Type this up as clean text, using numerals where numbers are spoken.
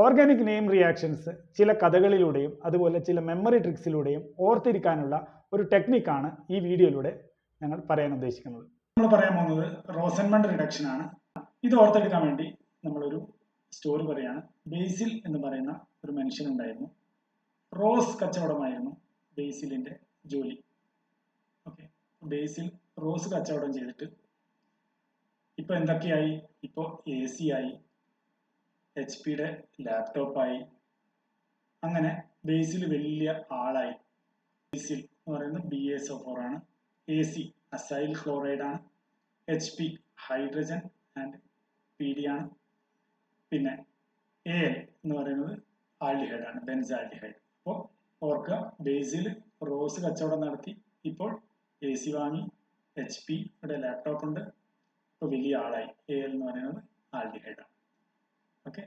Organic name reactions ചില കഥകളിലൂടെയും അതുപോലെ ചില മെമ്മറി ട്രിക്സിലൂടെയും ഓർത്തിരിക്കാനുള്ള ഒരു ടെക്നിക്കാണ് ഈ വീഡിയോയിലൂടെ ഞങ്ങൾ പറയാൻ ഉദ്ദേശിക്കുന്നത്. നമ്മൾ പറയാൻ പോകുന്നത് റോസൻമണ്ട് റിഡക്ഷൻ ആണ്. ഇത് ഓർത്തെടുക്കാൻ വേണ്ടി നമ്മളൊരു സ്റ്റോറി പറയാണ്. ബേസിൽ എന്ന് പറയുന്ന ഒരു മനുഷ്യനുണ്ടായിരുന്നു. റോസ് കച്ചവടമായിരുന്നു ബേസിലിന്റെ ജോലി. ഓക്കെ, ബേസിൽ റോസ് കച്ചവടം ചെയ്തിട്ട് ഇപ്പൊ എന്തൊക്കെയായി? ഇപ്പൊ AC ആയി, HP ലാപ്ടോപ്പായി, അങ്ങനെ ബേസിൽ വലിയ ആളായി. ബേസിൽ എന്ന് പറയുന്നത് BaSO4 ആണ്. AC അസൈൽ ക്ലോറൈഡ് ആണ്. HP ഹൈഡ്രജൻ ആൻഡ് PD ആണ്. പിന്നെ AL എന്ന് പറയുന്നത് ആൽഡിഹൈഡ് ആണ്, ബെൻസാൽഡിഹൈഡ്. അപ്പോൾ ഓർക്കുക, ബേസിൽ റോസ് കച്ചവടം നടത്തി, ഇപ്പോൾ AC വാങ്ങി, HP ലാപ്ടോപ്പ് ഉണ്ട്, ഇപ്പോൾ വലിയ ആളായി. AL എന്ന് പറയുന്നത് ആൽഡിഹൈഡ് ആണ്. ഓക്കെ,